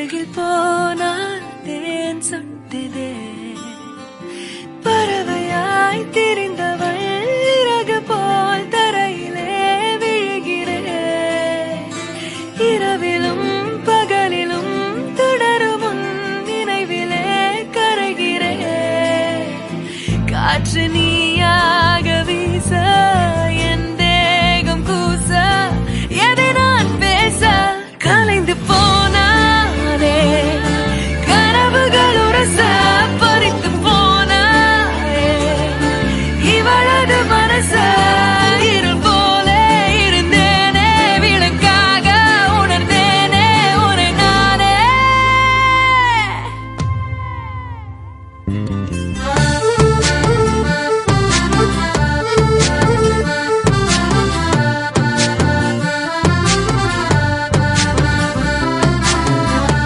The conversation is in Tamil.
அருகில் போனால் தேன் சொட்டுதே. பறவையாய் திரிந்தவள் இறகு போல் தரையிலே விழுகிறேன். இரவிலும் பகலிலும் தொடரும் உன் நினைவிலே கரைகிறேன். காற்று நீ